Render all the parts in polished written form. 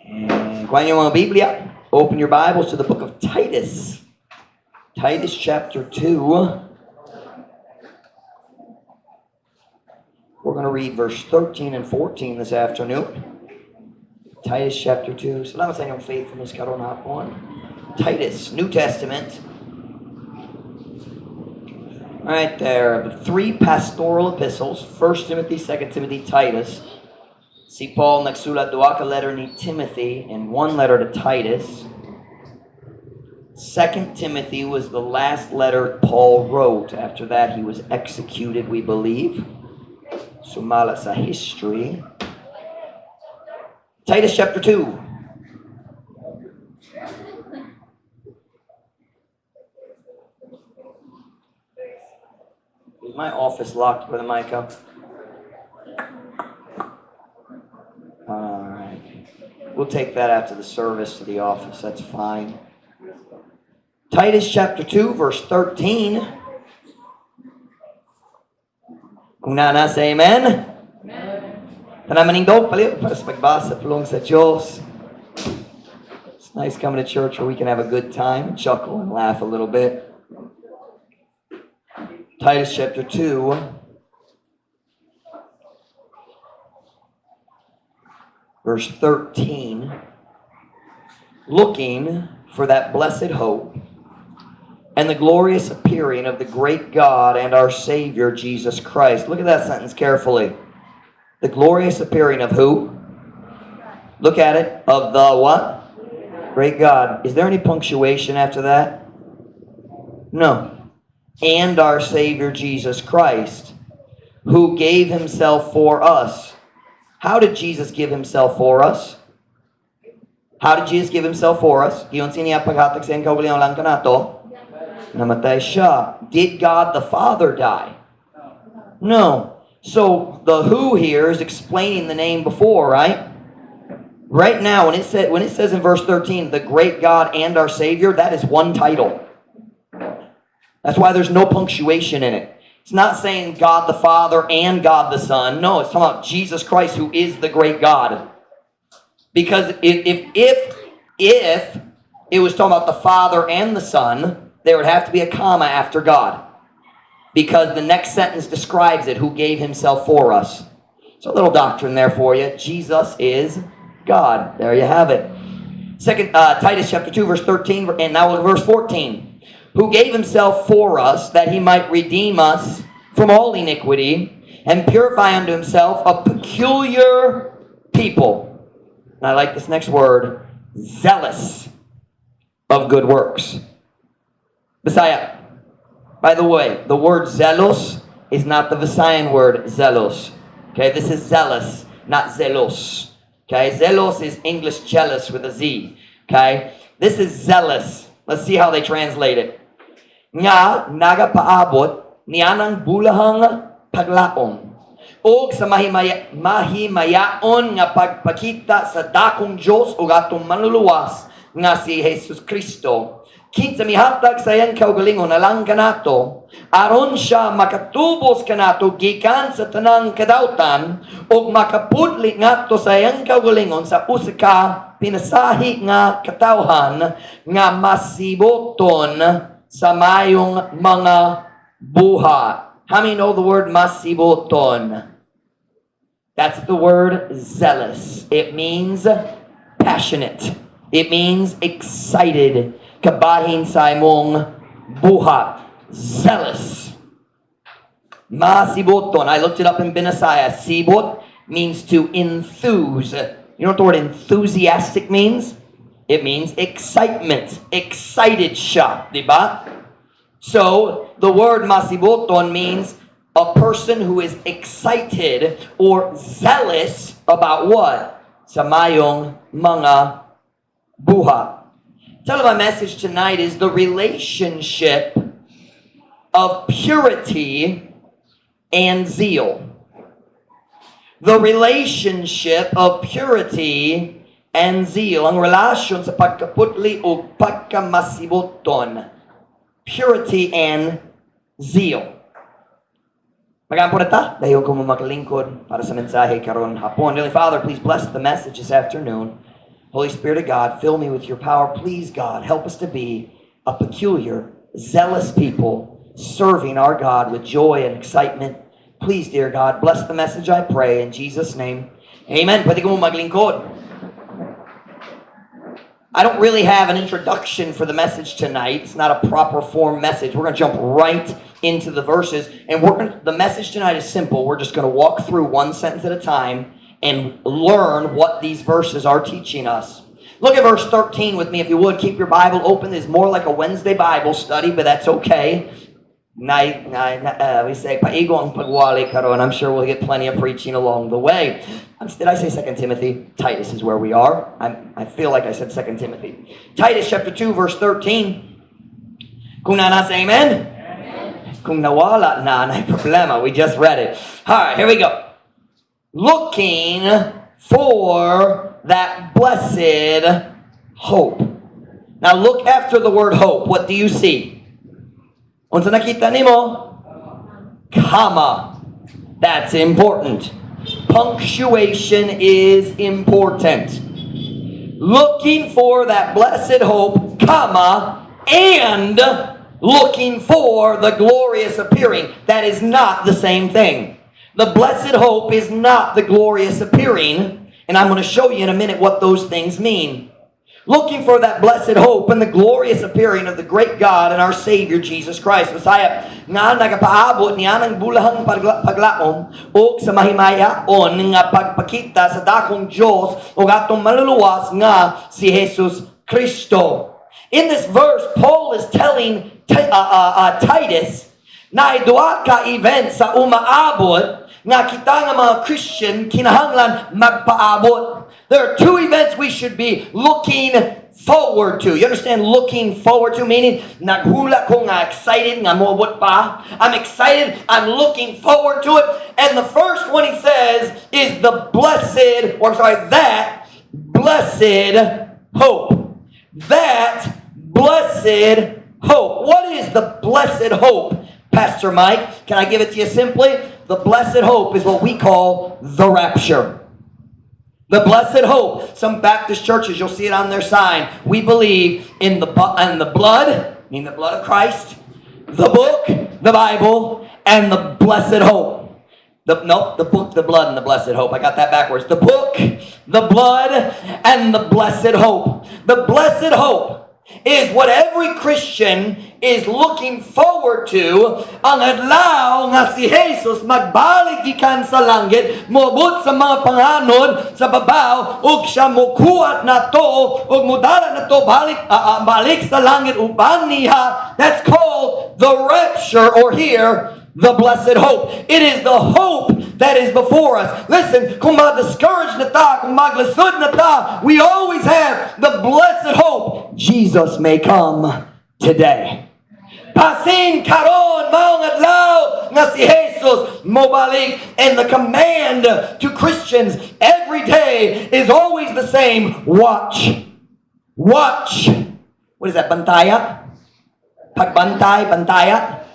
And kung yung mga Biblia, open your Bibles to the book of Titus. Titus chapter 2. We're going to read verse 13 and 14 this afternoon. Titus chapter 2. Salamat sa inyong faithfulness karon hapon. Titus, New Testament. Right there, the three pastoral epistles, 1 Timothy, 2 Timothy, Titus. Si Paul nagsulat dua ka letter ni Timothy and one letter to Titus. 2 Timothy was the last letter Paul wrote. After that, he was executed, we believe. Sumala sa history. Titus chapter 2. Is my office locked, Brother Micah? Alright. We'll take that after the service to the office. That's fine. Titus chapter 2, verse 13. Kung nasa, amen? Tanamaning daw, paliw para sa pagbasa, pulong sa Diyos. It's nice coming to church where we can have a good time, chuckle, and laugh a little bit. Titus chapter 2, verse 13, looking for that blessed hope and the glorious appearing of the great God and our Savior, Jesus Christ. Look at that sentence carefully. The glorious appearing of who? Look at it. Of the what? Great God. Is there any punctuation after that? No. And our Savior Jesus Christ, who gave Himself for us. How did Jesus give Himself for us? How did Jesus give Himself for us? Namatay siya. Did God the Father die? No. So the who here is explaining the name before, right? Right now, when it says in verse 13, the great God and our Savior, that is one title. That's why there's no punctuation in it. It's not saying God the Father and God the Son. No, it's talking about Jesus Christ, who is the great God. Because if it was talking about the Father and the Son, there would have to be a comma after God. Because the next sentence describes it, who gave Himself for us. So a little doctrine there for you. Jesus is God. There you have it. Titus chapter 2, verse 13, and now verse 14. Who gave Himself for us, that He might redeem us from all iniquity, and purify unto Himself a peculiar people. And I like this next word, zealous of good works. Bisaya. By the way, the word zealous is not the Visayan word zealous. Okay, this is zealous, not zelos. Okay, zelos is English jealous with a Z. Okay, this is zealous. Let's see how they translate it. Nga nagapaabot niyanang bulahang paglaom og sa mahimayaon nga pagpakita sa dakong Dios ug atong manluluwas nga si Jesus Kristo. Kinsa mihatag sa iyang kaugalingon alang kanato aron siya makatubos kanato gikan sa tanang kadautan ug makapudli ngadto sa iyang kaugalingon sa usa ka pinasahi nga katawhan nga masiboton sa mayong mga buhat. How many know the word masiboton? That's the word zealous. It means passionate. It means excited. Kabahin sa imong buhat. Zealous. Masiboton. I looked it up in Binasaya. Sibot means to enthuse. You know what the word enthusiastic means? It means excitement. Excited siya. Diba? So, the word masiboton means a person who is excited or zealous about what? Sa mayong mga buhat. Title of my message tonight is the relationship of purity and zeal. The relationship of purity and zeal. Ang relasyon sa pagkaputli o pagkamasiboton. Purity and zeal. Magaan po na ta, dayon ko mo maglingkod para sa mensahe karon hapon. Heavenly Father, please bless the message this afternoon. Holy Spirit of God, fill me with your power. Please, God, help us to be a peculiar, zealous people serving our God with joy and excitement. Please, dear God, bless the message, I pray, in Jesus' name. Amen. Pwede ko mo maglingkod. I don't really have an introduction for the message tonight. It's not a proper form message. We're going to jump right into the verses. And the message tonight is simple. We're just going to walk through one sentence at a time and learn what these verses are teaching us. Look at verse 13 with me, if you would. Keep your Bible open. It's more like a Wednesday Bible study, but that's okay. We say, paigo ang pagwali karon. I'm sure we'll get plenty of preaching along the way. Did I say 2 Timothy? Titus is where we are. I feel like I said 2 Timothy. Titus chapter 2, verse 13. Kung nasa amen? Amen. Kung nawala na, may problema. We just read it. All right, here we go. Looking for that blessed hope. Now look after the word hope. What do you see? Unsa nakita nimo? Comma. That's important. Punctuation is important. Looking for that blessed hope, comma, and looking for the glorious appearing. That is not the same thing. The blessed hope is not the glorious appearing, and I'm going to show you in a minute what those things mean. Looking for that blessed hope and the glorious appearing of the great God and our Savior, Jesus Christ. Messiah, nga nagapaabot niya ng bulahang paglaom o sa mahimayaon nga pagpakita sa dakong Diyos o atong maluluwas nga si Jesus Kristo. In this verse, Paul is telling Titus na duha ka event sa umaabot nga kita nga mga Christian kinahanglan magpaabot. There are two events we should be looking forward to. You understand looking forward to? Meaning, naghula ko nga excited nga moabot pa. I'm excited. I'm looking forward to it. And the first one he says is that blessed hope. That blessed hope. What is the blessed hope, Pastor Mike? Can I give it to you simply? The blessed hope is what we call the rapture. The blessed hope. Some Baptist churches, you'll see it on their sign. We believe in the blood, meaning the blood of Christ, the book, the Bible, and the blessed hope. The book, the blood, and the blessed hope. I got that backwards. The book, the blood, and the blessed hope. The blessed hope is what every Christian is looking forward to. Ang adlaw nga si Jesus magbalik gikan sa langit, moabot sa mga panganod sa babaw, ug siya mokuat na to, ug mudala na to balik sa langit uban niya. That's called the rapture, or here, the blessed hope. It is the hope that is before us. Listen, kung ma-discouraged na ta, kung maglasod na ta, we always have the blessed hope. Jesus may come today. Pasin karon maong adlaw nga si Jesus mobalik. And the command to Christians every day is always the same. Watch. Watch. What is that? Bantaya? Pagbantay? Bantaya?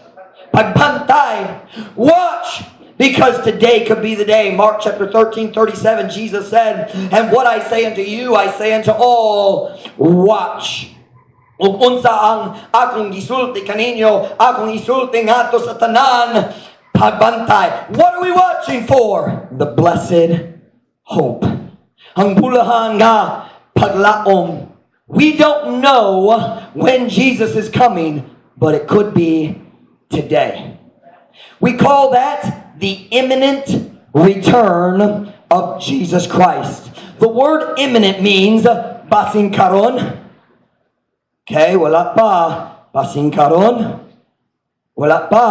Pagbantay. Watch. Because today could be the day. Mark chapter 13:37, Jesus said, and what I say unto you, I say unto all, watch. Ug unsa ang akong gisulti kaninyo, akong isulti ngadto sa tanan, pagbantay. What are we watching for? The blessed hope. Ang bulahan nga paglaom. We don't know when Jesus is coming, but it could be today. We call that the imminent return of Jesus Christ. The word imminent means basing karon. Okay, wala pa basing karon. Wala pa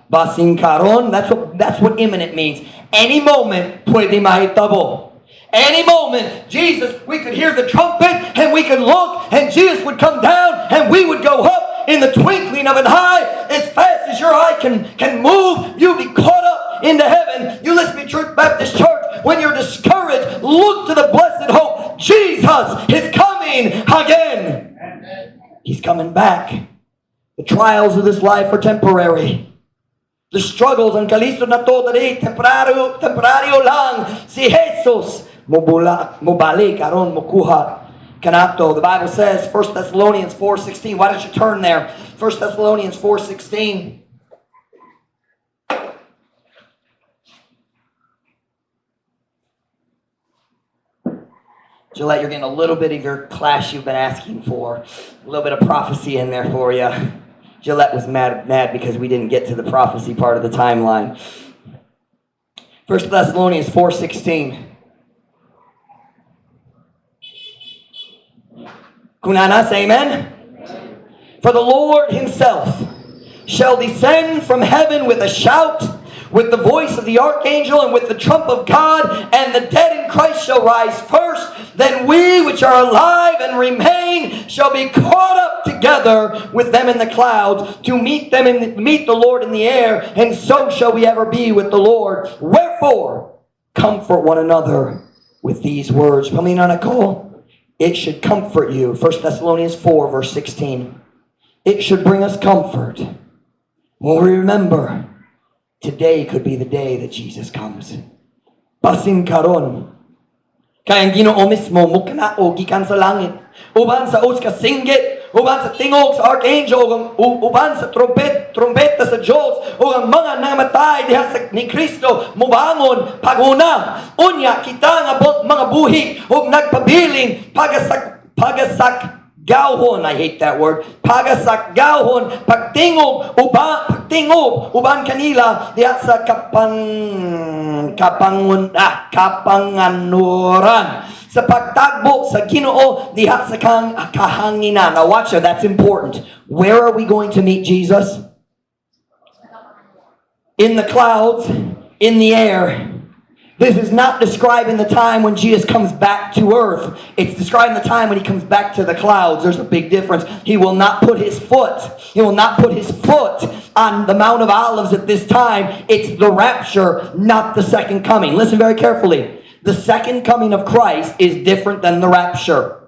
basing karon. That's what imminent means. Any moment pwede mahitabo. Any moment, Jesus, we could hear the trumpet and we could look and Jesus would come down and we would go up in the twinkling of an eye. As fast as your eye can move, you'll be caught up into heaven. You listen to me, Truth Baptist Church. When you're discouraged, look to the blessed hope. Jesus is coming again. He's coming back. The trials of this life are temporary. The struggles ang kalisod na to dali temporaryo lang. Si Jesus mobalik aron mokuha kanato. The Bible says 1 Thessalonians 4:16. Why don't you turn there? 1 Thessalonians 4:16. Gillette, you're getting a little bit of your class you've been asking for. A little bit of prophecy in there for you. Gillette was mad because we didn't get to the prophecy part of the timeline. 1 Thessalonians 4:16. Kunana, say amen. For the Lord himself shall descend from heaven with a shout, with the voice of the archangel, and with the trump of God, and the dead in Christ shall rise first. Then we which are alive and remain shall be caught up together with them in the clouds to meet the Lord in the air, and so shall we ever be with the Lord. Wherefore, comfort one another with these words. It should comfort you. 1 Thessalonians 4, verse 16. It should bring us comfort when we remember today could be the day that Jesus comes. Pasin karon. Kaya ang Ginoo mismo muknao gikan sa langit. Uban sa us ka singgit, uban sa tingog sa archangel, uban sa trompeta sa Diyos, o ang mga namatay diha sa ni Kristo mubangon paguna. Unya kita nga mga buhi ug nagpabiling pagasak gawhon, I hate that word. Pagasak gawhon, pagtingog uban kanila diha sa kapanganuran. Sa pagtagbo sa Ginoo diha sa kahanginan. Now watch that, that's important. Where are we going to meet Jesus? In the clouds, in the air. This is not describing the time when Jesus comes back to earth. It's describing the time when he comes back to the clouds. There's a big difference. He will not put his foot on the Mount of Olives at this time. It's the rapture, not the second coming. Listen very carefully. The second coming of Christ is different than the rapture.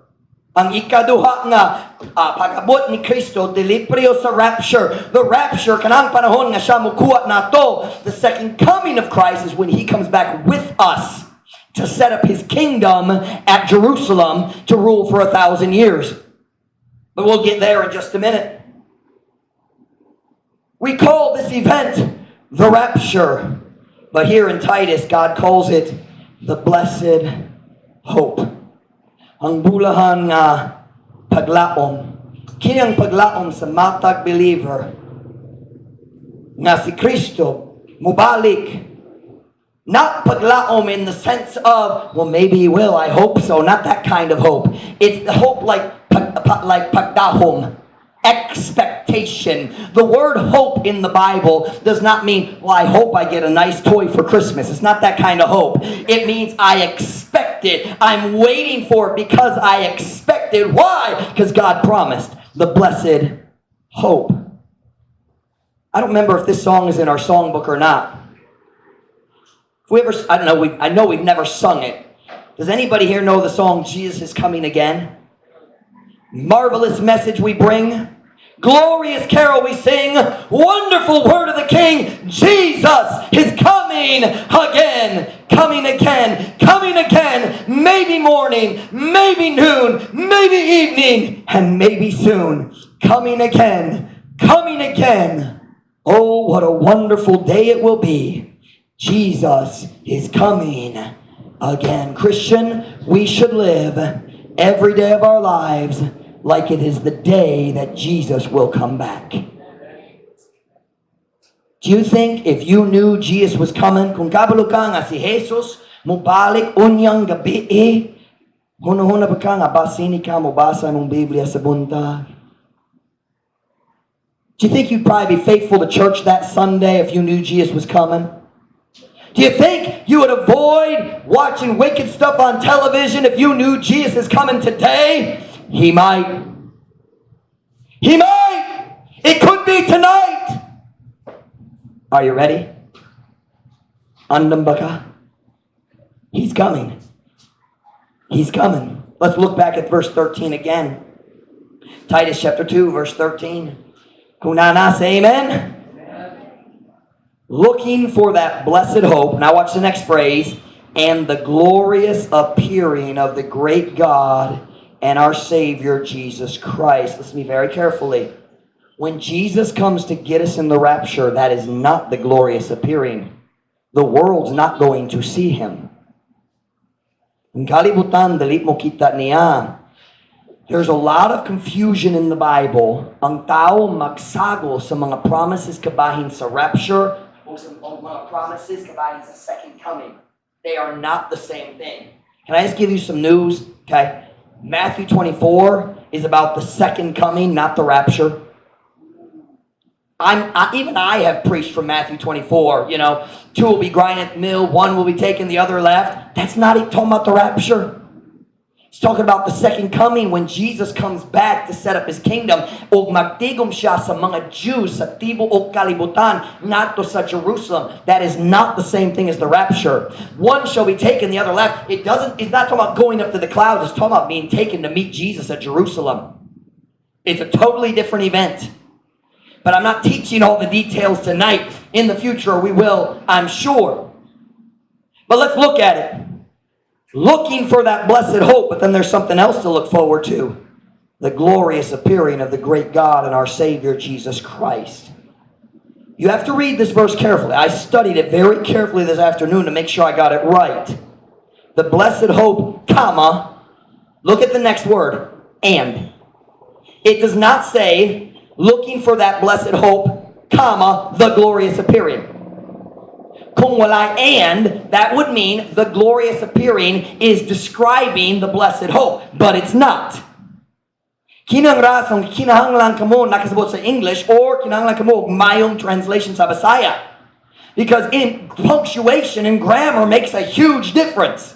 Ang ikaduha nga pag-abot ni Kristo delipryo sa rapture. The rapture kanang panahon nga siya mukuha nato. The second coming of Christ is when he comes back with us to set up his kingdom at Jerusalem to rule for 1,000 years. But we'll get there in just a minute. We call this event the rapture, but here in Titus God calls it the blessed hope. Ang bulahan nga paglaom. Kini paglaom sa matag believer nga si Kristo mubalik. Not paglaom in the sense of, well, maybe he will, I hope so. Not that kind of hope. It's the hope like pagdahom. Expectation. The word hope in the Bible does not mean, well, I hope I get a nice toy for Christmas. It's not that kind of hope. It means I expect it. I'm waiting for it because I expect it. Why? Because God promised the blessed hope. I don't remember if this song is in our songbook or not. If we ever, I don't know. I know we've never sung it. Does anybody here know the song "Jesus is Coming Again"? Marvelous message we bring. Glorious carol we sing. Wonderful word of the King. Jesus is coming again. Coming again. Coming again. Maybe morning. Maybe noon. Maybe evening. And maybe soon. Coming again. Coming again. Oh, what a wonderful day it will be. Jesus is coming again. Christian, we should live every day of our lives like it is the day that Jesus will come back. Do you think if you knew Jesus was coming, kung kabalo ka nga si Jesus, mubalik unyang gabi huna-huna ba ka nga basini ka, mubasa mong Biblia sa buntag? Do you think you'd probably be faithful to church that Sunday if you knew Jesus was coming? Do you think you would avoid watching wicked stuff on television if you knew Jesus is coming today? He might. He might. It could be tonight. Are you ready? Andam ba ka? He's coming. He's coming. Let's look back at verse 13 again. Titus chapter 2, verse 13. Kunana, say amen. Looking for that blessed hope. Now watch the next phrase. And the glorious appearing of the great God and our Savior, Jesus Christ. Listen to me very carefully. When Jesus comes to get us in the rapture, that is not the glorious appearing. The world's not going to see Him. Ang kalibutan, dali mo kita niya. There's a lot of confusion in the Bible. Ang tao magsago sa mga promises kabahin sa rapture o sa mga promises kabahin sa second coming. They are not the same thing. Can I just give you some news? Okay. Matthew 24 is about the second coming, not the rapture. Even I have preached from Matthew 24. You know, 2 will be grinding at the mill, 1 will be taken, the other left. That's not talking about the rapture. It's talking about the second coming when Jesus comes back to set up His kingdom. O magtigom siya sa mga Jews sa tibo o kalibutan, not to sa Jerusalem. That is not the same thing as the rapture. 1 shall be taken, the other left. It's not talking about going up to the clouds. It's talking about being taken to meet Jesus at Jerusalem. It's a totally different event. But I'm not teaching all the details tonight. In the future we will, I'm sure. But let's look at it. Looking for that blessed hope, but then there's something else to look forward to. The glorious appearing of the great God and our Savior, Jesus Christ. You have to read this verse carefully. I studied it very carefully this afternoon to make sure I got it right. The blessed hope, comma, look at the next word, and. It does not say, looking for that blessed hope, comma, the glorious appearing. Kung wala and, that would mean the glorious appearing is describing the blessed hope. But it's not. Kinang rasong kinahanglan kamo nakasabot sa English or kinahanglan kamo mayong translation sa Bisaya. Because in punctuation and grammar makes a huge difference.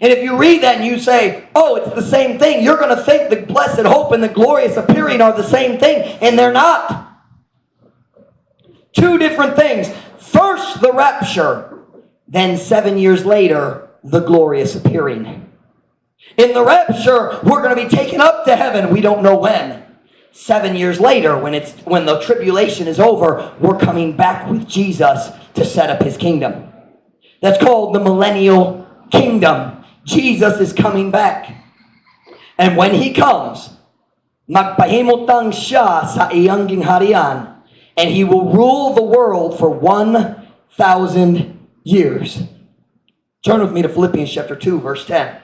And if you read that and you say, oh, it's the same thing, you're going to think the blessed hope and the glorious appearing are the same thing. And they're not. 2 different things. First, the rapture. Then 7 years later, the glorious appearing. In the rapture, we're going to be taken up to heaven. We don't know when. 7 years later, when the tribulation is over, we're coming back with Jesus to set up His kingdom. That's called the millennial kingdom. Jesus is coming back. And when He comes, magpahimutang siya sa iyang gingharian, and He will rule the world for 1,000 years. Turn with me to Philippians chapter 2, verse 10.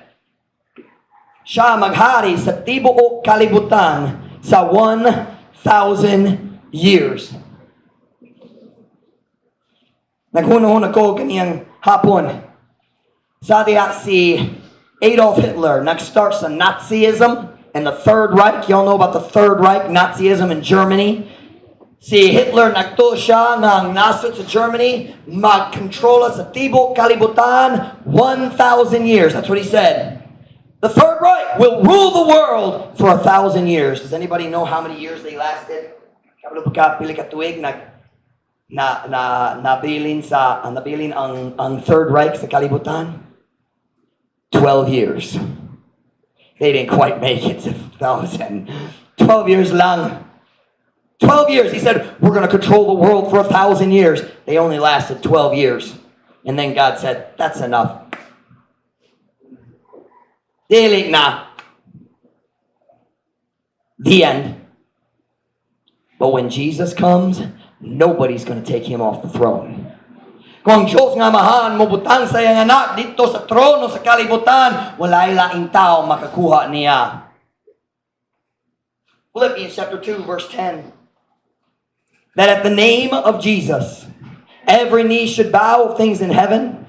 Siya maghari sa tibuok kalibutan sa 1,000 years. Naghunahon ako kaniyang hapon. Sa diya si Adolf Hitler nag-start sa Nazism and the Third Reich. Y'all know about the Third Reich, Nazism in Germany. Si Hitler nagtuo siya ng nasod sa Germany, magkontrola sa tibuok kalibutan 1,000 years. That's what he said. The Third Reich will rule the world for 1,000 years. Does anybody know how many years they lasted? Pili ka tuig nabilin ang Third Reich sa kalibutan? 12 years. They didn't quite make it to 1,000. 12 years lang. 12 years. He said, we're going to control the world for 1,000 years. They only lasted 12 years. And then God said, that's enough. Dili na. The end. But when Jesus comes, nobody's going to take Him off the throne. Kung ang Diyos nga mahan, mubutang sa iyang anak dito sa trono sa kalibutan, wala'y laing tao makakuha niya. Philippians chapter 2, verse 10. That at the name of Jesus, every knee should bow of things in heaven,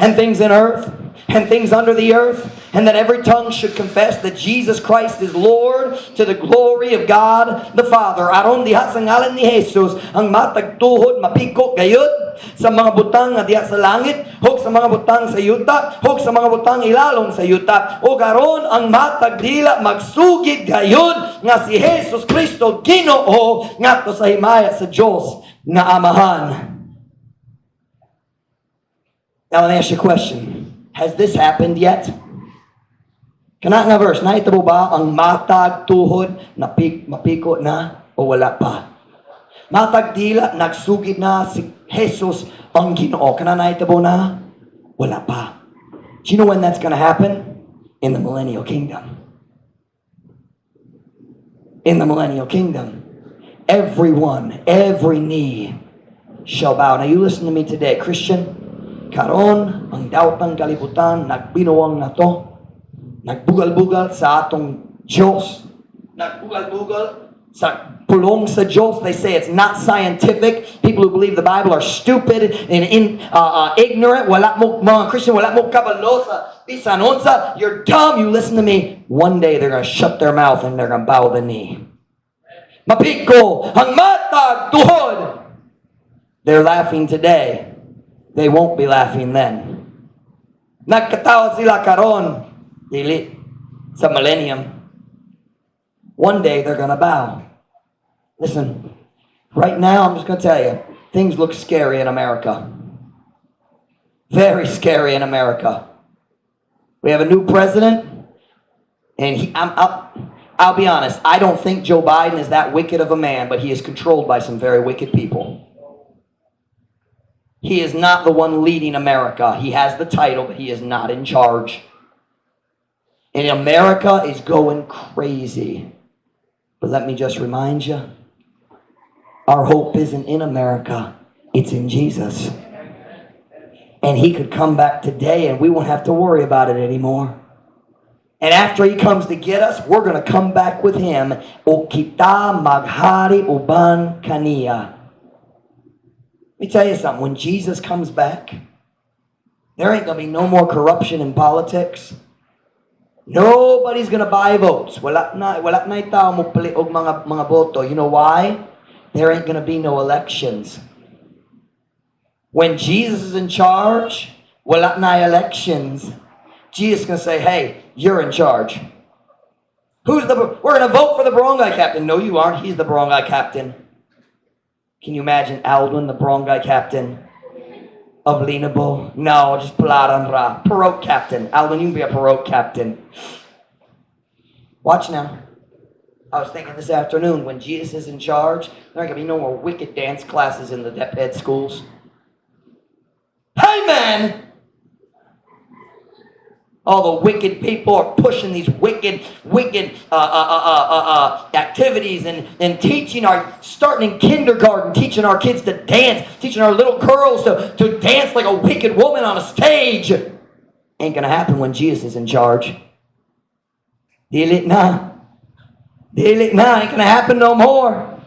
and things in earth, and things under the earth, and that every tongue should confess that Jesus Christ is Lord to the glory of God the Father. Aron diha sa ngalan ni Jesus, ang matagtuhod mapikot gayud sa mga butang nga diha sa langit, hog sa mga butang sa yuta, hog sa mga butang ilalom sa yuta, o garon ang matagdila magsugid gayud nga si Jesus Kristo Ginoo ngadto sa himaya sa Dios nga Amahan. Now let me ask you a question. Has this happened yet? Kana nga verse, nahitabo ba ang matag tuhod mapiko na o wala pa? Matag dila, nagsugid na si Jesus ang Ginoo. Kana naitabo na? Wala pa. Do you know when that's going to happen? In the millennial kingdom. In the millennial kingdom. Everyone, every knee shall bow. Now you listen to me today, Christian. Karon, ang daotang kalibutan, nagbinuwang na to. Nagbugal-bugal sa atong Diyos. Nagbugal-bugal sa pulong sa Diyos. They say it's not scientific. People who believe the Bible are stupid and ignorant. Wala mo, mga Christian, wala mo kabalo sa bisan unsa. You're dumb. You listen to me. One day they're going to shut their mouth and they're going to bow the knee. Mapiko, ang matag, tuhod. They're laughing today. They won't be laughing then. Nagkatawa sila karon. Dili sa millennium. One day they're going to bow. Listen, right now I'm just going to tell you, things look scary in America. Very scary in America. We have a new president, and I'll be honest, I don't think Joe Biden is that wicked of a man, but he is controlled by some very wicked people. He is not the one leading America. He has the title, but he is not in charge. And America is going crazy. But let me just remind you, our hope isn't in America, it's in Jesus. And he could come back today and we won't have to worry about it anymore. And after he comes to get us, we're going to come back with him. O kita maghari uban kaniya. Let me tell you something. When Jesus comes back, there ain't going to be no more corruption in politics. Nobody's going to buy votes. Wala na itaw mo pali og mga boto. You know why? There ain't going to be no elections. When Jesus is in charge, wala na elections. Jesus is going to say, hey, you're in charge. We're going to vote for the barangay captain. No, you aren't. He's the barangay captain. Can you imagine Alwin, the barangay captain of Linabo? No, just Palaran Ra. Parole captain. Alwin, you can be a parole captain. Watch now. I was thinking this afternoon, when Jesus is in charge, there ain't going to be no more wicked dance classes in the Dep Ed schools. Hey, man! All the wicked people are pushing these wicked activities and teaching starting in kindergarten, teaching our kids to dance, teaching our little girls to dance like a wicked woman on a stage. Ain't gonna happen when Jesus is in charge. Dili na. Ain't gonna happen no more.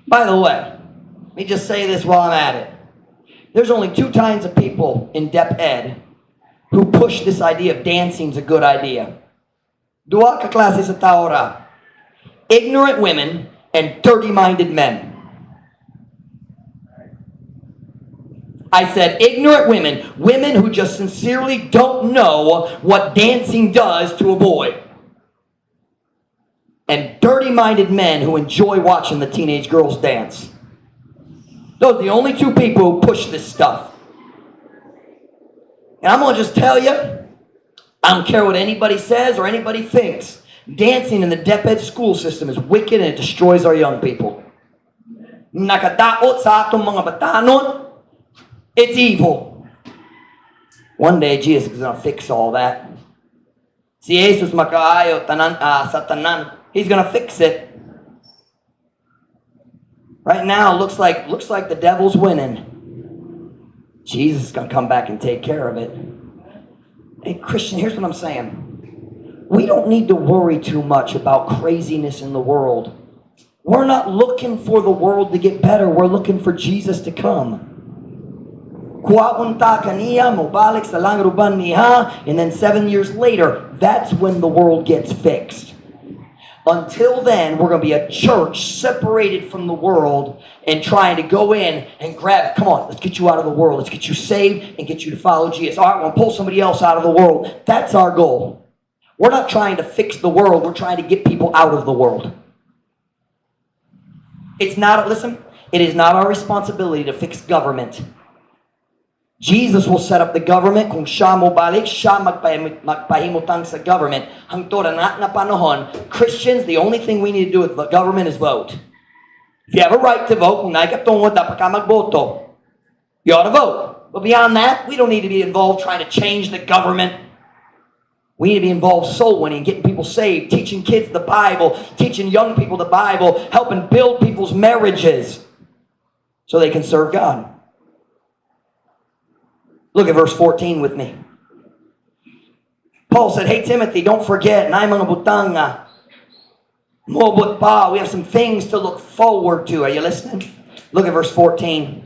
By the way, let me just say this while I'm at it. There's only two kinds of people in Dep Ed who push this idea of dancing is a good idea. Dua ka klase sa tao ra. Ignorant women and dirty-minded men. I said ignorant women who just sincerely don't know what dancing does to a boy. And dirty-minded men who enjoy watching the teenage girls dance. Those are the only two people who push this stuff. And I'm going to just tell you, I don't care what anybody says or anybody thinks. Dancing in the Dep Ed school system is wicked and it destroys our young people. Nakadaot sa atong mga batanon, it's evil. One day, Jesus is going to fix all that. Si Jesus makaayo sa tanan. He's going to fix it. Right now, looks like the devil's winning. Jesus is going to come back and take care of it. Hey, Christian, here's what I'm saying. We don't need to worry too much about craziness in the world. We're not looking for the world to get better. We're looking for Jesus to come. And then 7 years later, that's when the world gets fixed. Until then, we're going to be a church separated from the world and trying to go in and grab it. Come on, let's get you out of the world. Let's get you saved and get you to follow Jesus. All right, we're going to pull somebody else out of the world. That's our goal. We're not trying to fix the world. We're trying to get people out of the world. It is not our responsibility to fix government. Jesus will set up the government. Kung siya mo balik, siya magpahimutang sa government. Hangtod na panahon, Christians, the only thing we need to do with the government is vote. If you have a right to vote, kung naikatungod, dapat ka magboto. You ought to vote. But beyond that, we don't need to be involved trying to change the government. We need to be involved soul winning, getting people saved, teaching kids the Bible, teaching young people the Bible, helping build people's marriages so they can serve God. Look at verse 14 with me. Paul said, hey Timothy, don't forget, naay mga butang mobot pa. We have some things to look forward to. Are you listening? Look at verse 14.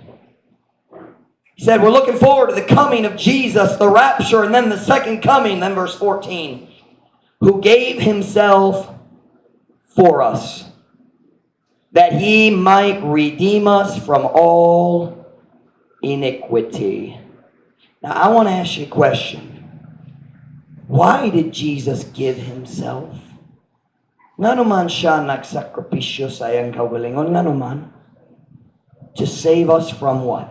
He said, we're looking forward to the coming of Jesus, the rapture, and then the second coming. Then verse 14. Who gave himself for us, that he might redeem us from all iniquity. Now, I want to ask you a question. Why did Jesus give himself? Nga naman siya nagsakripisyo sa iyang kaugalingon? Nga naman? To save us from what?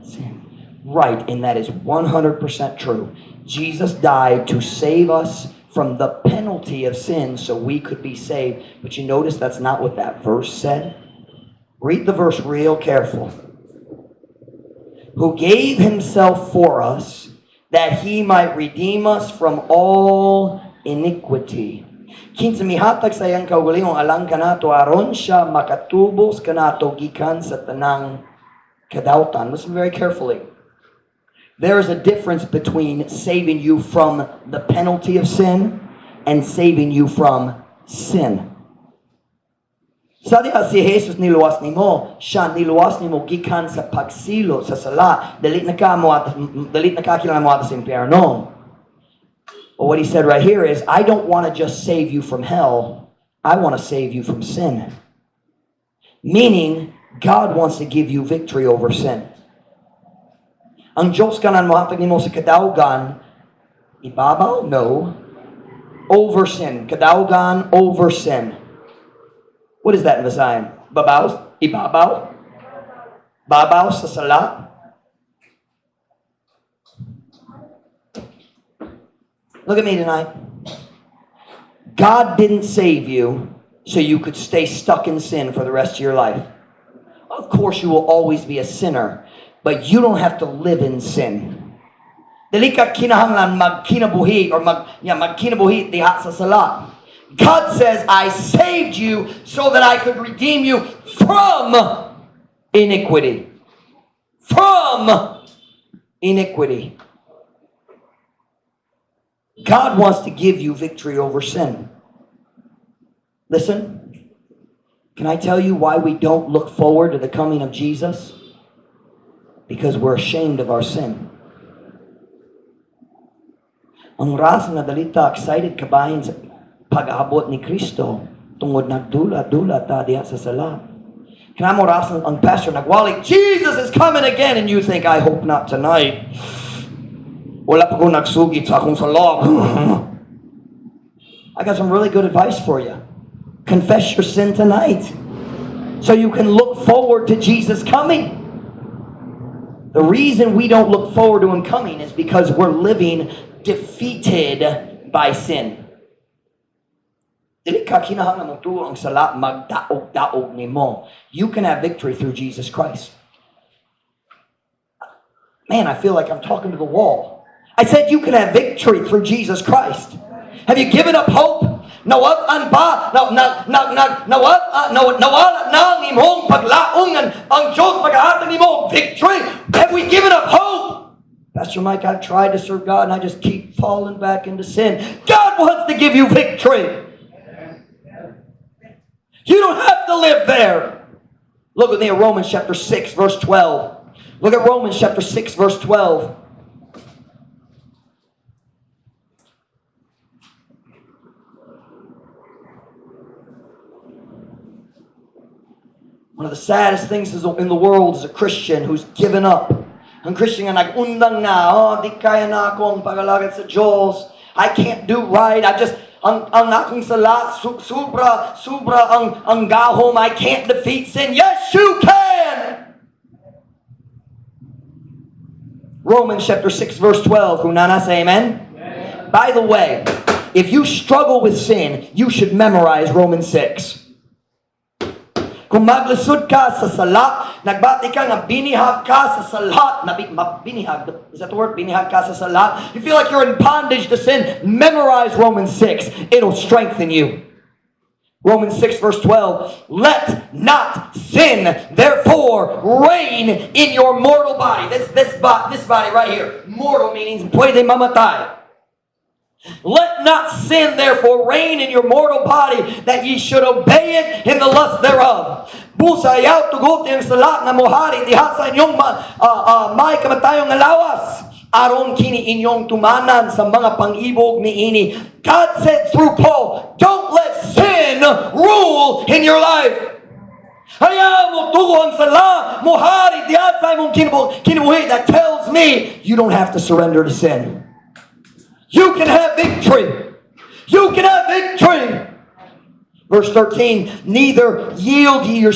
Sin. Right, and that is 100% true. Jesus died to save us from the penalty of sin so we could be saved. But you notice that's not what that verse said? Read the verse real careful. Who gave himself for us, that he might redeem us from all iniquity. Kinsa mihatag sa iyang kaugalingong alang kanato aron siya makatubos kanato gikan sa tanang kadautan. Listen very carefully. There is a difference between saving you from the penalty of sin and saving you from sin. Sa diha si Jesus niluwas nimo, siya niluwas nimo gikan sa pagsilo sa sala. Dalit na ka kailangan mo sa impyerno. But what he said right here is, I don't want to just save you from hell. I want to save you from sin. Meaning, God wants to give you victory over sin. Ang Diyos kanan mohatag nimo sa kadaugan, ibabaw? No. Over sin. Kadaugan over sin. What is that in Visayan? Babaw? Ibabaw? Babaw sa sala? Look at me tonight. God didn't save you so you could stay stuck in sin for the rest of your life. Of course, you will always be a sinner, but you don't have to live in sin. Dili ka kinahanglan magkinabuhi or magkinabuhi diha sa sala. God says, I saved you so that I could redeem you from iniquity. From iniquity. God wants to give you victory over sin. Listen, can I tell you why we don't look forward to the coming of Jesus? Because we're ashamed of our sin. Ang rasa na dalita, excited kabahin sa pag-abot ni Kristo tungod nagdula-dula ta diha sa sala. Kanamo rasa ang pastor nagwalik, Jesus is coming again, and you think, I hope not tonight. Wala pa ko nagsugit sa akong sala. I got some really good advice for you. Confess your sin tonight so you can look forward to Jesus coming. The reason we don't look forward to him coming is because we're living defeated by sin. You can have victory through Jesus Christ. Man, I feel like I'm talking to the wall. I said you can have victory through Jesus Christ. Have you given up hope? Nawat ba? Nawala na ang imong paglaungan ang Diyos paghahatag nimo victory. Have we given up hope? Pastor Mike, I've tried to serve God and I just keep falling back into sin. God wants to give you victory. You don't have to live there. Look with me at Romans chapter 6, verse 12. Look at Romans chapter 6, verse 12. One of the saddest things in the world is a Christian who's given up. Ang Christian nga nag-undang na, di kaya na akong pag-alagad sa Diyos. I can't do right. Ang aking sala, sobra ang gahom. I can't defeat sin. Yes, you can! Romans chapter 6, verse 12. Kung nana say amen? Amen. By the way, if you struggle with sin, you should memorize Romans 6. Kung maglusod ka sa sala, nagbati ka nga binihag ka sa sala, binihag, is that the word? Binihag ka sa sala. You feel like you're in bondage to sin, memorize Romans 6. It'll strengthen you. Romans 6 verse 12, let not sin therefore reign in your mortal body. This body right here. Mortal means pwede mamatay. Let not sin therefore reign in your mortal body, that ye should obey it in the lust thereof. Busayaw tugot yung salat na muhari diha sa inyong may kamatayong alawas. Aron kini inyong tumanan sa mga pang-ibog ni ini. God said through Paul, don't let sin rule in your life. Hayaan mo tugo ang sala, muhari diha sa imong kinabuhi. That tells me you don't have to surrender to sin. You can have victory. You can have victory. Verse 13, neither yield ye your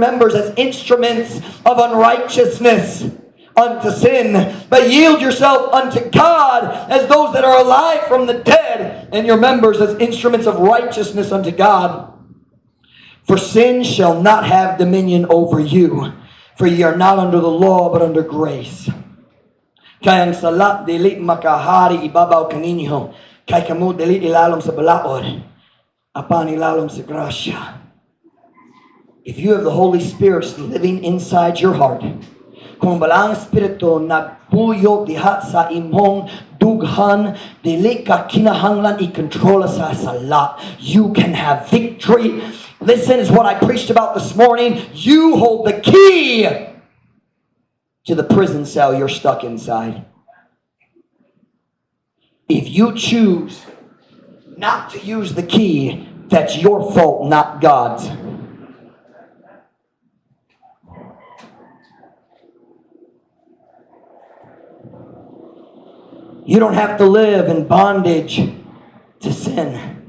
members as instruments of unrighteousness unto sin, but yield yourself unto God as those that are alive from the dead, and your members as instruments of righteousness unto God. For sin shall not have dominion over you, for ye are not under the law, but under grace. Kaya ang salat dili makahari ibabaw kaninyo, kay kamo dili ilalom sa balaod, apan ilalom sa grasya. If you have the Holy Spirit living inside your heart, kung balang Espiritu nagpuyo diha sa imong dughan, dili ka kinahanglan i-control sa sala. You can have victory. Listen, is what I preached about this morning. You hold the key to the prison cell you're stuck inside. If you choose not to use the key, that's your fault, not God's. You don't have to live in bondage to sin.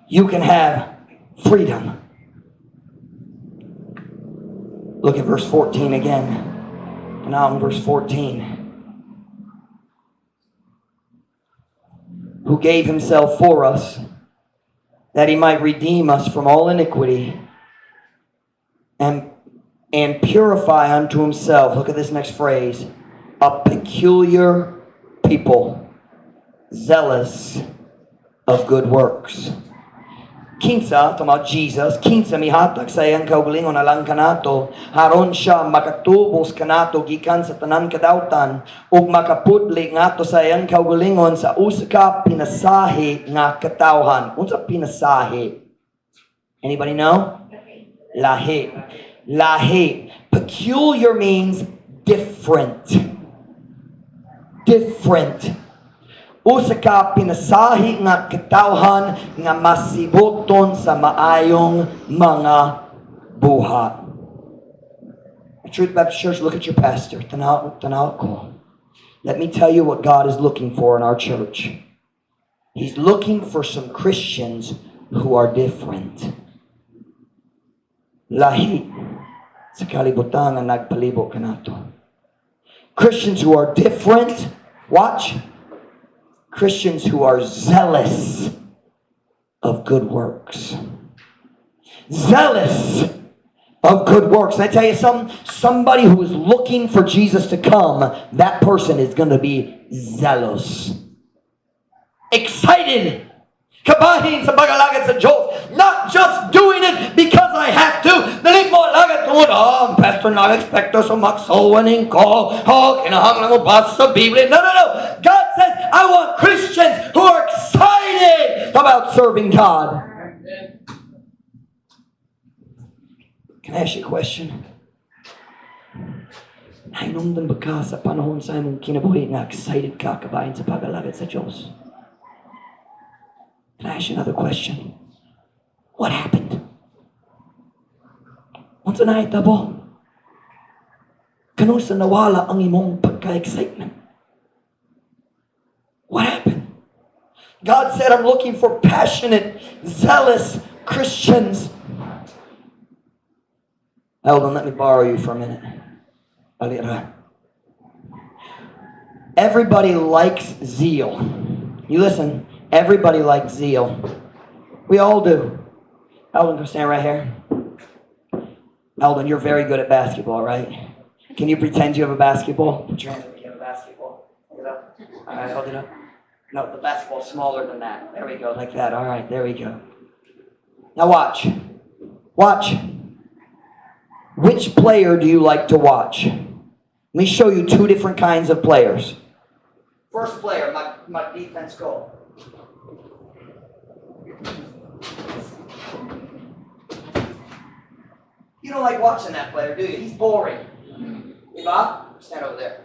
You can have freedom. Look at verse 14 again. Now in verse 14. Who gave himself for us, that he might redeem us from all iniquity, and purify unto himself, look at this next phrase, a peculiar people, zealous of good works. Kinsa, talking about Jesus, kinsa mihatag sa iyang kaugalingon alang kanato, haron siya makatubos kanato gikan sa tanan kadautan, ug makapudli ngato sa iyang kaugalingon sa usa ka pinasahi nga katawhan. Unsa pinasahi? Anybody know? Lahi. Lahi. Peculiar means different. Different. Usa ka pinasahi nga katawhan nga masiboton sa maayong mga buhat. Truth Baptist Church, look at your pastor. Tanaw ko. Let me tell you what God is looking for in our church. He's looking for some Christians who are different. Lahi sa kalibutan nga nagpalibot kanato. Christians who are different. Watch. Christians who are zealous of good works. Zealous of good works. And I tell you something, somebody who is looking for Jesus to come, that person is going to be zealous. Excited. Kabahin sa pag-alagad sa Diyos. Not just doing it because I have to. Dali mo alagad tungod. Pastor, not expect us magsawaning ko. Kinahanglan mo ba sa Biblia? No. God says, I want Christians who are excited about serving God. Can I ask you a question? Nahinungdan ba ka sa panahon sa imong kinabuhi nga excited ka kabahin sa pag-alagad sa Diyos? Can I ask you another question? What happened? Unsa nahitabo? Kano sa nawala ang imong pagka-excitement? What happened? God said, I'm looking for passionate, zealous Christians. Hold on, let me borrow you for a minute. Everybody likes zeal. You listen. Everybody likes zeal. We all do. Ellen, go stand right here. Eldon, you're very good at basketball, right? Can you pretend you have a basketball? Put your hands up if you have a basketball. Hold it up. All right, hold it up. No, the basketball's smaller than that. There we go, like that. All right, there we go. Now watch. Watch. Which player do you like to watch? Let me show you two different kinds of players. First player, my defense goal. You don't like watching that player, do you? He's boring. Hey, Bob, stand over there.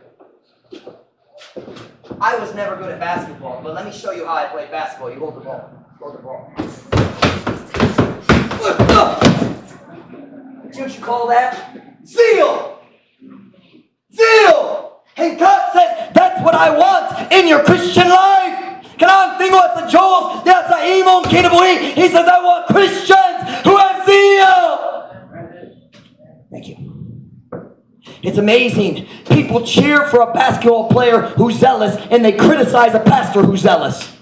I was never good at basketball, but let me show you how I played basketball. You hold the ball. Hold the ball. See what you call that? Zeal! Zeal! And God says, that's what I want in your Christian life. He says, I want Christians who have zeal. Thank you. It's amazing. People cheer for a basketball player who's zealous, and they criticize a pastor who's zealous.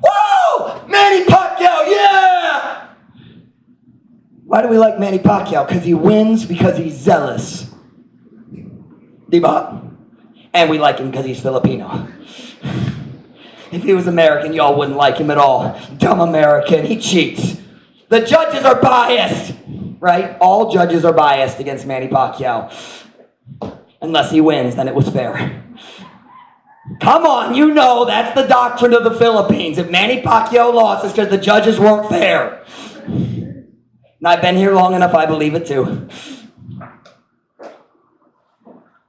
Whoa! Manny Pacquiao, yeah! Why do we like Manny Pacquiao? Because he wins because he's zealous. Diba? And we like him because he's Filipino. If he was American, y'all wouldn't like him at all. Dumb American, he cheats. The judges are biased, right? All judges are biased against Manny Pacquiao. Unless he wins, then it was fair. Come on, you know that's the doctrine of the Philippines. If Manny Pacquiao lost, it's because the judges weren't fair. And I've been here long enough, I believe it too.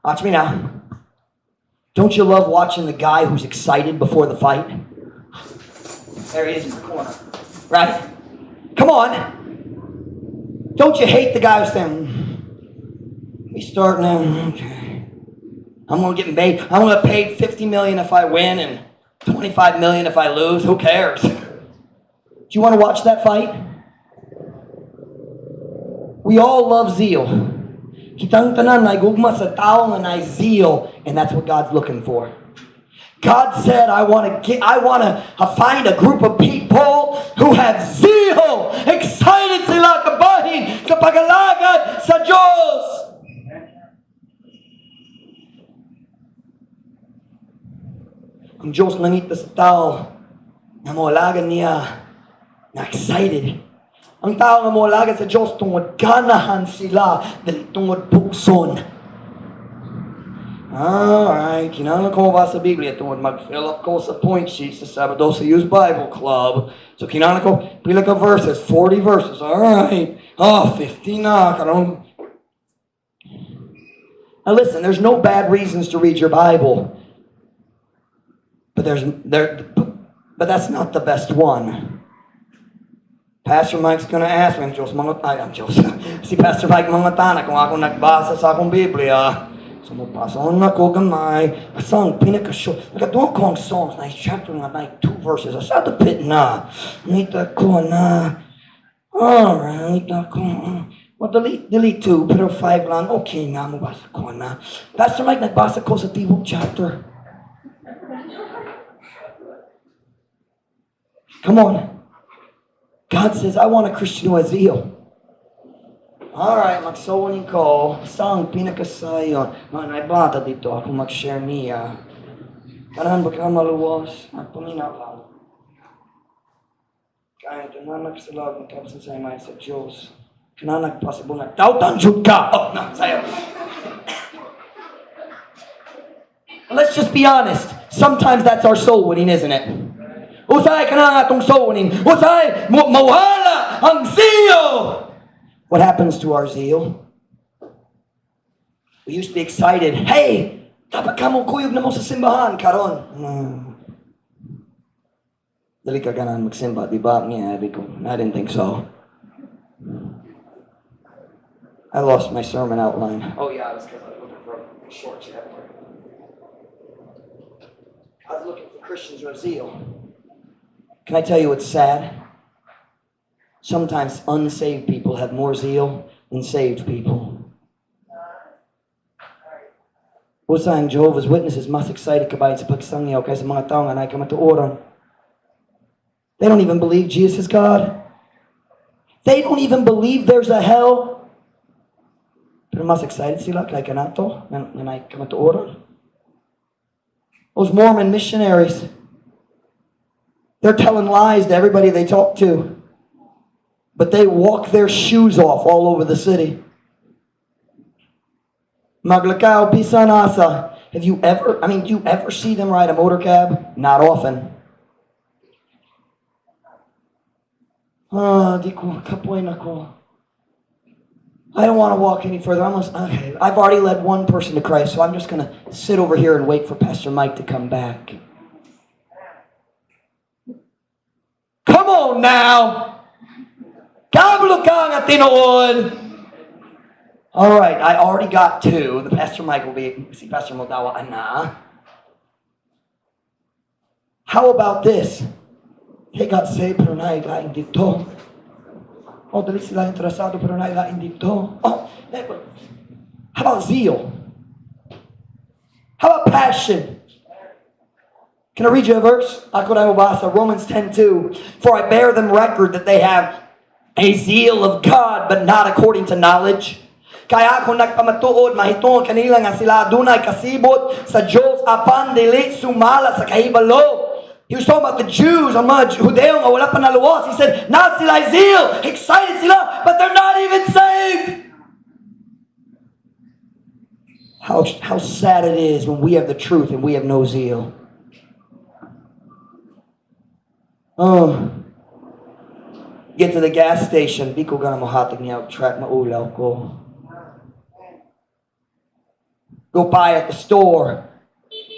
Watch me now. Don't you love watching the guy who's excited before the fight? There he is in the corner. Right? Come on. Don't you hate the guy who's saying, we start now. Okay. I'm going to get paid. I'm going to get paid $50 million if I win and $25 million if I lose. Who cares? Do you want to watch that fight? We all love zeal. Kitang tanan na gugma sa tao nga na zeal, and that's what God's looking for. God said, I want to find a group of people who have zeal. Excited sila kabahin sa pag-alagad sa Diyos. Ang Diyos nangita sa tao na maulagan niya na excited. Ang tao nga maulagan sa Diyos tungod ganahan sila dahil tungod pukson. Alright, kinahanglan ko mabasa sa Biblia tungod mag-fill up ko sa point sheet sa Sabado sa Youth Bible Club. So kinahanglan ko pila ka verses, 40 verses. Alright. 50 na. Karong. Now listen, there's no bad reasons to read your Bible. But that's not the best one. Pastor Mike's gonna ask me, si Pastor Mike mga tanak kung ako nagbasa sa akong Biblia. So mapasa na ko gamay. Asang pinaka-short. Nagaduwa ko ang songs na chapter nga na 2 verses. Asa the pit na. Nita ko na. Alright, ako. Well, delete 2, pero 5 lang. Okay nga, mabasa ko na. Pastor Mike, nagbasa ko sa Tibok chapter. Come on. God says, I want a Christian who has zeal. Alright, magsawanin ko. Saan pinakasayon? Naibata dito ako mag-share niya. Kanahan ba ka maluwas? Nagpaminaw lang. Kaya tananak sa loob ng kapsan sa imay sa Diyos. Kananak possible na tautan jud ka. Oh, no, sayo. Let's just be honest. Sometimes that's our soul winning, isn't it? Usay ka na nga itong soul winning. Usay, mawala ang zeal. What happens to our zeal? We used to be excited. Hey, dapat ka mong kuyog na mo sa simbahan. Karon. Dali ka ganan magsimba. Diba? I didn't think so. I lost my sermon outline. Oh yeah, I was looking for a short chapter. I was looking for Christians who have zeal. Can I tell you what's sad? Sometimes unsaved people have more zeal than saved people. Usa ang Jehovah's Witnesses mas excited kabayan sa pagsangyaw kaysa mga tao nga nakamatuoran. They don't even believe Jesus is God. They don't even believe there's a hell. Pero mas excited sila kay kanato na kamatuoran. Those Mormon missionaries, they're telling lies to everybody they talk to. But they walk their shoes off all over the city. Maglakaw pisan asa. Do you ever see them ride a motor cab? Not often. Di ko kapoy na ko. I don't want to walk any further. Okay, I've already led one person to Christ, so I'm just going to sit over here and wait for Pastor Mike to come back. Come on now! Kablo ka nga tinuod! All right, I already got two. The Pastor Mike will be, si Pastor Modawa, ana. How about this? They got saved, pero nailaing dito. Oh, dali sila interesado, pero nailaing dito. Oh, how about zeal? How about passion? Can I read you a verse? Ako na mabasa, Romans 10:2. For I bear them record that they have a zeal of God, but not according to knowledge. Kaya ako nagpamatuod, mahitungod kanila nga sila dunay kasibot sa Diyos apan dili sumala sa kahibalo. He was talking about the Jews, ang mga Judeo nga wala pa naluwas. He said, not sila zeal, excited sila, but they're not even saved. How sad it is when we have the truth and we have no zeal. Get to the gas station, di ko gana mahatag niya, track maulaw ko. Go buy at the store,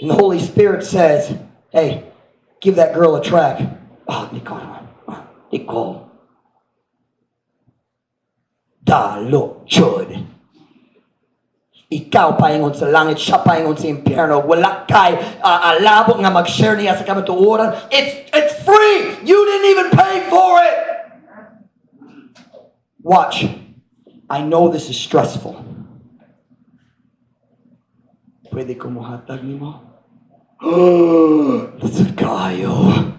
and the Holy Spirit says, hey, give that girl a track. Oh, Nicole. Dalo, chud. Ikaw paingon sa langit, siya paingon sa impyerno. Wala kay alabo nga mag-share niya sa kamatuoran. It's free! You didn't even pay for it! Watch. I know this is stressful. Pwede ko muhatag ni mo? That's a kayo.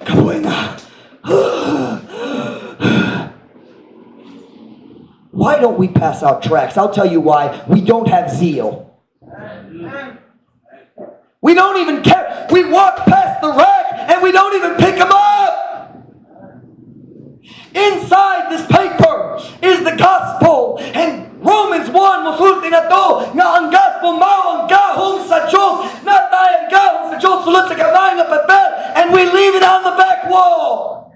Kabuhay na. Why don't we pass out tracts? I'll tell you why. We don't have zeal. We don't even care. We walk past the rack and we don't even pick them up. Inside this paper is the gospel. And Romans 1, musulti na to, nga ang gospel mao ang gahong sa Diyos, na tayo ang gahong sa Diyos, sulod sa kamay nga papel, and we leave it on the back wall.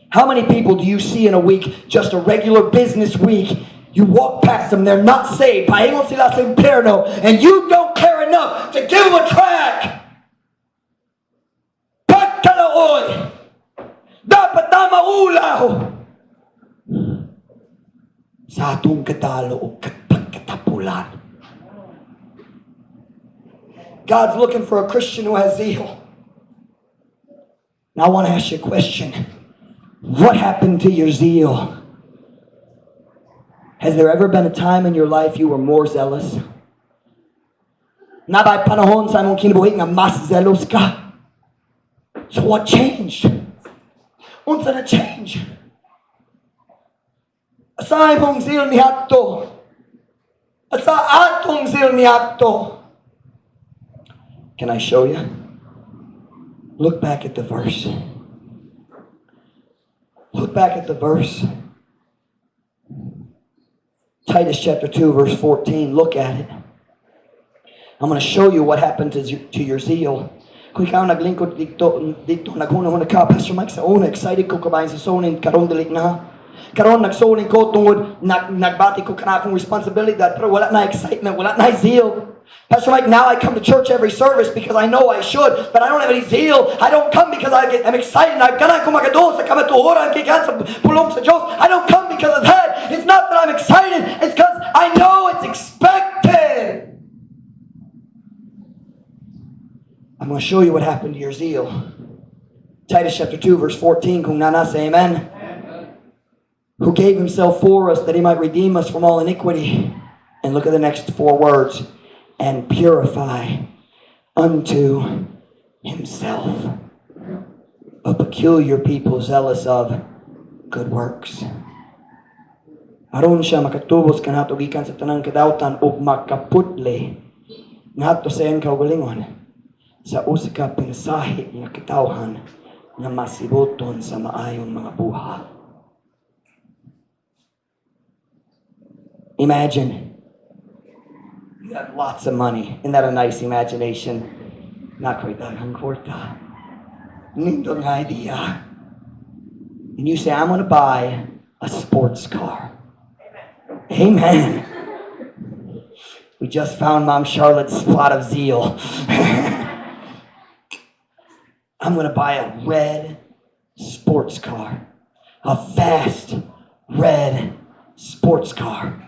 How many people do you see in a week, just a regular business week? You walk past them, they're not saved, pahingon sila sa impyerno, and you don't care enough to give them a track. Pagkalaoy, dapat na maulaw sa atong kadalo o pagkatapulan. God's looking for a Christian who has zeal. Now I want to ask you a question. What happened to your zeal? Has there ever been a time in your life you were more zealous? Nabay panahon sa imong kinabuhi nga mas zealous ka. So what changed? Unsa na change? Asa imong zeal niadto? Asa atong zeal niadto? Can I show you? Look back at the verse. Look back at the verse. Titus chapter 2 verse 14. Look at it. I'm going to show you what happened to your zeal. Kung ikaw naglingkod dito naghuna-huna ka, Pastor Mike, sa una, excited ko kabayan sa sonin, karon dali na. Karon nagsonin ko tungod nagbati ko kana akong responsibilidad, pero wala na excitement, wala na zeal. Pastor Mike, now I come to church every service because I know I should, but I don't have any zeal. I don't come because I'm excited. I'm gana ko magado sa kamatuoran kikan sa pulong sa Diyos. I don't come because of that. It's not that I'm excited. It's because I know it's expected. I'm going to show you what happened to your zeal. Titus chapter 2 verse 14. Kung nana say amen. Who gave himself for us that he might redeem us from all iniquity. And look at the next four words. And purify unto himself. A peculiar people zealous of good works. Aron siya makatubos kanato gikan sa tanang kadautan ug makaputli ngadto sa iyang kaugalingon sa usa ka pinsahi nga kitawhan nga masibuton sa maayong mga buhat. Imagine you have lots of money. Isn't that a nice imagination? Not quite that kwarta. Nindong idea. And you say, I'm going to buy a sports car. Amen. We just found Mom Charlotte's plot of Zeal. I'm going to buy a red sports car. A fast red sports car.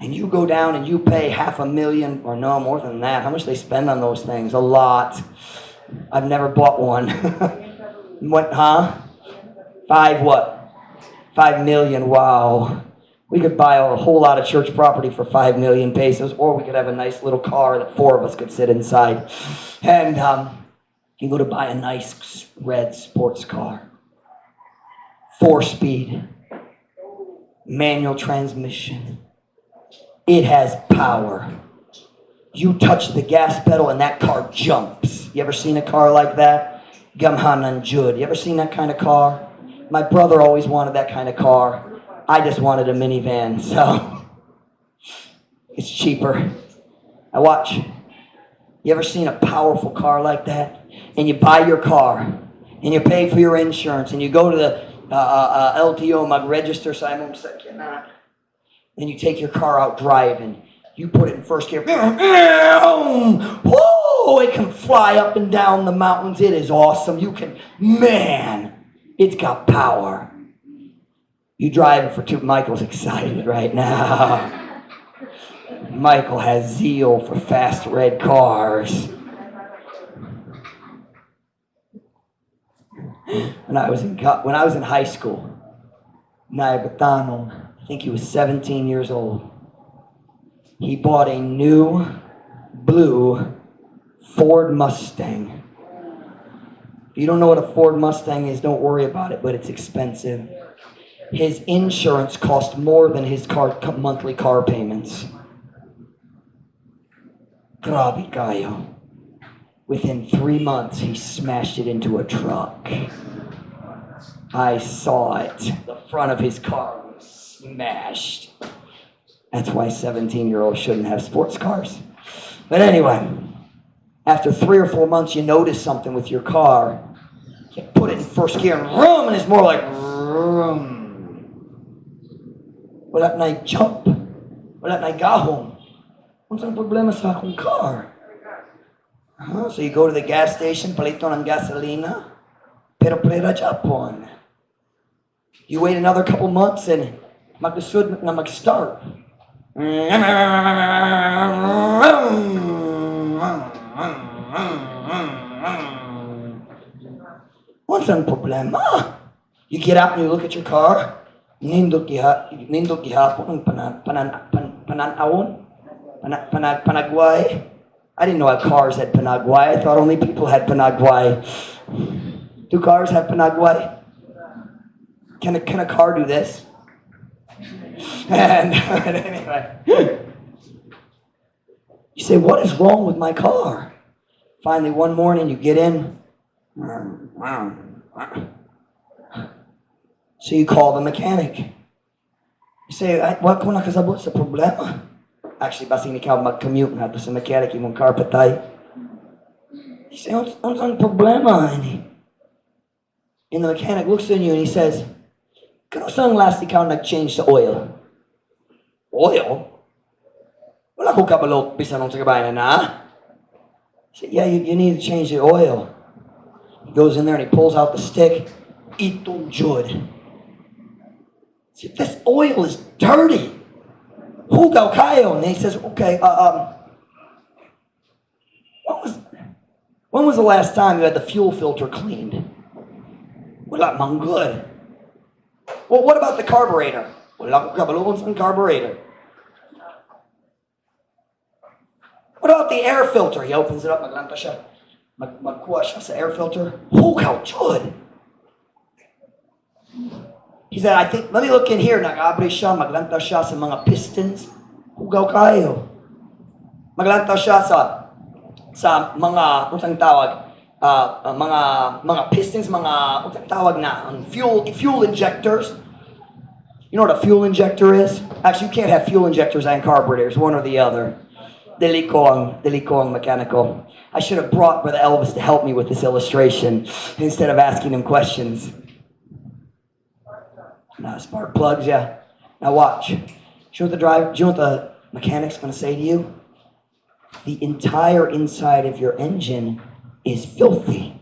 And you go down and you pay $500,000, or no, more than that. How much they spend on those things? A lot. I've never bought one. What, huh? 5 what? 5 million, wow. We could buy a whole lot of church property for 5 million pesos, or we could have a nice little car that 4 of us could sit inside. And you go to buy a nice red sports car. 4-speed. Manual transmission. It has power. You touch the gas pedal and that car jumps. You ever seen a car like that? Gamhanan Jud. You ever seen that kind of car? My brother always wanted that kind of car. I just wanted a minivan, so it's cheaper. Now watch. You ever seen a powerful car like that? And you buy your car, and you pay for your insurance, and you go to the LTO, mag-register sa imong sakyanan. Then you take your car out driving. You put it in first gear. Whoa! It can fly up and down the mountains. It is awesome. Man, it's got power. You drive it for 2. Michael's excited right now. Michael has zeal for fast red cars. When I was in high school, Naibatano, I think he was 17 years old. He bought a new blue Ford Mustang. If you don't know what a Ford Mustang is, don't worry about it, but it's expensive. His insurance cost more than his monthly car payments. Grabe kayo. Within 3 months, he smashed it into a truck. I saw it. The front of his car was smashed. That's why 17-year-olds shouldn't have sports cars. But anyway, after 3 or 4 months, you notice something with your car. You put it in first gear and vroom, and it's more like vroom. Wala na jump. Wala na gahong. What's ang problema sa akong car? So you go to the gas station, palito ng gasolina, pero plera Japon. You wait another couple months and magdasud na mag-start. What's ang problema? You get out and you look at your car. Nindot gihapon ang panagway. I didn't know how cars had panagway. I thought only people had panagway. Do cars have panagway? Can a car do this? And anyway, you say, what is wrong with my car? Finally, one morning you get in. So you call the mechanic. You say, what ko nakasabot sa problema? Actually, basing ikaw mag-commute na to sa mechanic yung car patay. You say, what's ang problema? And the mechanic looks at you and he says, kano saan last ikaw nag-change sa oil? Oil? Wala ko kabalo bisan nung sa kabayan na. He said, yeah, you need to change the oil. He goes in there and he pulls out the stick. Itong jud. See, this oil is dirty. Hugaw kayo. And he says, okay, when was the last time you had the fuel filter cleaned? Wala mang good. Well, what about the carburetor? Wala ko kabalungan sa carburetor. What about the air filter? He opens it up, maglanta siya. Magkuha siya sa air filter. Hugaw, Jud. He said, I think, let me look in here. Nag-abre siya, maglanta siya sa mga pistons. Hugaw kayo. Maglanta siya sa mga, utang tawag, mga pistons, mga, utang tawag na, fuel injectors. You know what a fuel injector is? Actually, you can't have fuel injectors and carburetors, one or the other. Dili ko ang mechanical. I should have brought Brother Elvis to help me with this illustration instead of asking him questions. Now, spark plugs, yeah. Now watch. Do you know what the mechanic's going to say to you? The entire inside of your engine is filthy.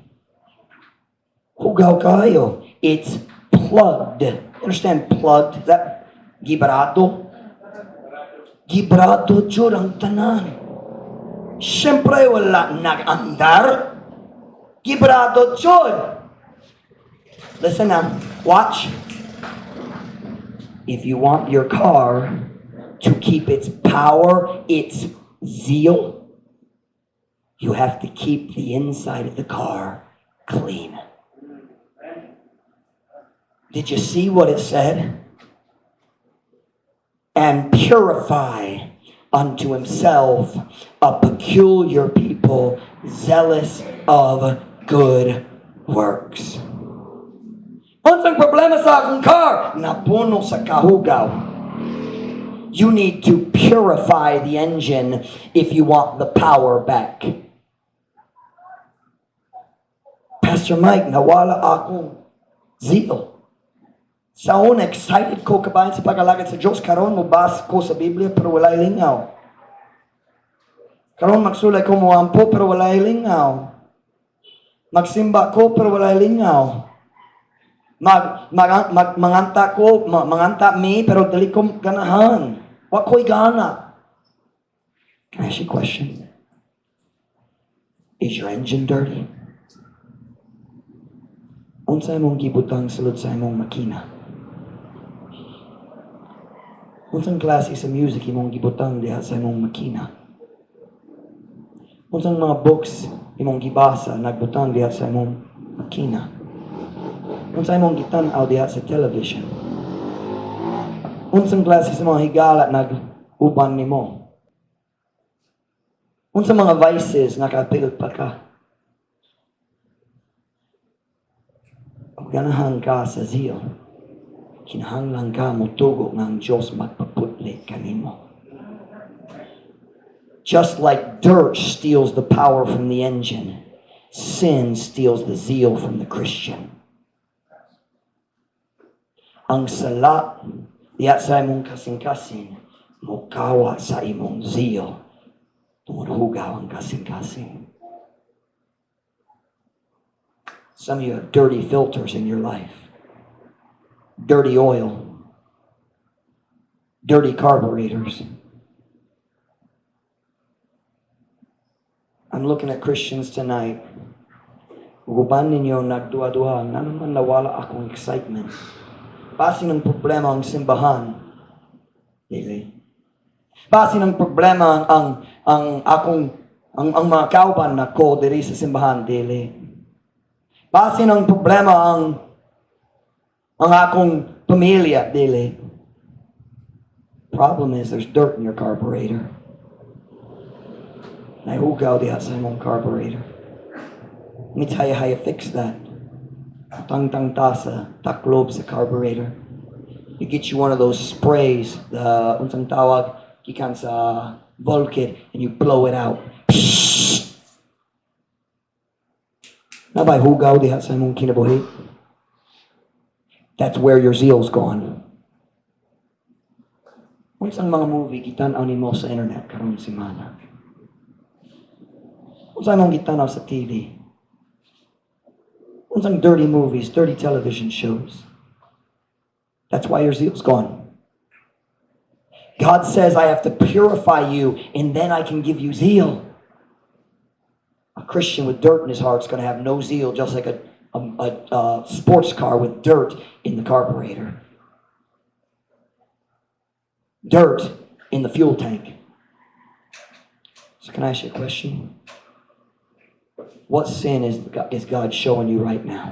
Hugaw kayo. It's plugged. Understand plugged? Is that gibrado? Gibrado, Jud, ang tanan. Siyempre, wala nag-andar. Gibrado, Jud. Listen now. Watch. If you want your car to keep its power, its zeal, you have to keep the inside of the car clean. Did you see what it said? And purify unto himself a peculiar people, zealous of good works. Unsang problema sa akong car? Napuno sa kahugaw. You need to purify the engine if you want the power back. Pastor Mike, nawala akong zeal. Sa una, excited ko kabayan sa pag-alagad sa Diyos. Karon, mabasa ko sa Biblia pero wala'y lingaw. Karon, magsulay ko muampo pero wala'y lingaw. Magsimba ko pero wala'y lingaw. Manganta mi pero dali ko ganahan. Wa ko'y gana. Can I ask you a question? Is your engine dirty? Unsa imong gibutang sulod sa imong makina? Unsang klase sa music imong gibutang diha sa imong makina? Unsang mga books imong gibasa nagbutang diha sa imong makina? Unsang imong gitan-aw diha sa television? Unsang klase sa mga higala nag-uban nimo? Unsang mga vices nakapil pa ka? Pag ganahan ka sa zeal, kinahanglan ka mutugo ng Diyos magpaputli kanimo. Just like dirt steals the power from the engine, sin steals the zeal from the Christian. Ang sala diya sa imong kasing-kasing mukawa sa imong zeal tungod hugaw ang kasing-kasing. Some of you have dirty filters in your life. Dirty oil, dirty carburetors. I'm looking at Christians tonight. Uguban ninyo nagduwa-duwa, na naman nawala akong excitement. Basin ng problema ang simbahan. Dili. Basin ng problema ang mga kauban na ko diri sa simbahan. Dili. Basin ng problema ang akong pamilya, dili. Problem is, there's dirt in your carburetor. Nahugaw diha sa imong carburetor. Let me tell you how you fix that. Tang-tang tasa, taklob sa carburetor. You get you one of those sprays, the unsang tawag, gikan sa Vulcan, and you blow it out. Nabay hugaw diha sa imong kinabuhi. That's where your zeal's gone. Unsang mga movie gitan-aw nimo sa internet karong semana? Unsang mong gitanaw sa TV? Unsang dirty movies, dirty television shows? That's why your zeal's gone. God says, I have to purify you, and then I can give you zeal. A Christian with dirt in his heart is going to have no zeal, just like a sports car with dirt in the carburetor. Dirt in the fuel tank. So can I ask you a question? What sin is God showing you right now?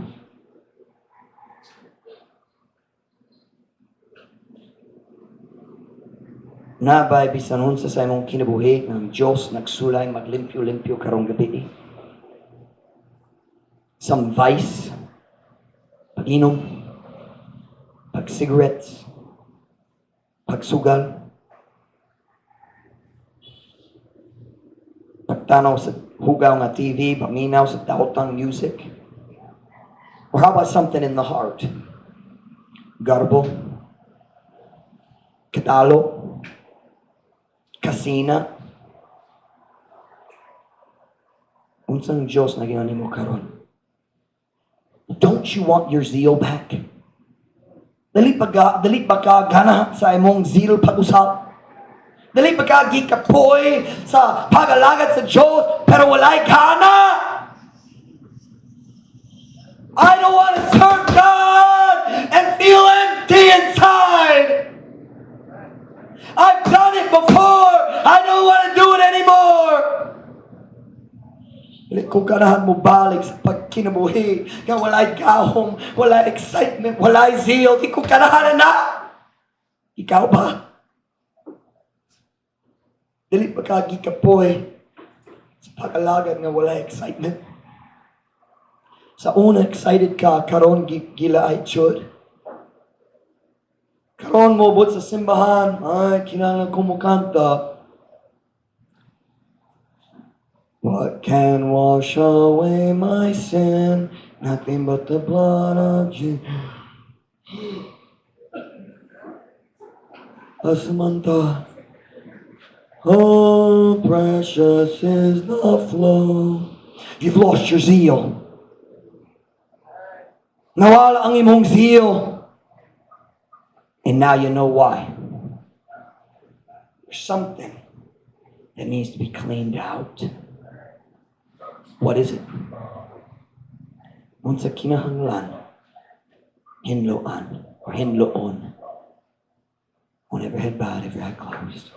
Nabay bisan unsa sa imong kinabuhi ng Diyos nagsulay maglimpyo-limpyo karong gabi. Some vice, pag-inom, pag-cigarettes, pagsugal, pagtanaw sa hugaw nga TV, paminaw sa daotang music. Or how about something in the heart? Garbo, katalo, kasina. Unsang Diyos na ginani mo karon? Don't you want your zeal back? Dali ba ka gana sa imong zeal pag-usap? Dali ba ka gikapoy sa pag-alagad sa Diyos pero walay gana? I don't want to serve God and feel empty inside. I've done it before. I don't want to do it anymore. Kung ganahan mo balik sa pagkinabuhi, nga walay gahom, walay excitement, walay zeal, di ko ganahan na. Ikaw ba? Dili pa ka gikapoy sa pag-alagad nga walay excitement. Sa una excited ka, karon gila ay chud. Karon mo bot sa simbahan, ay kinahanglan kumukanta. What can wash away my sin? Nothing but the blood of Jesus. Asamanta. Oh, precious is the flow. You've lost your zeal. Nawala ang imong zeal. And now you know why. There's something that needs to be cleaned out. What is it? Unsa kinahanglan, hinloan or hinloon. On every head bowed, every eye closed.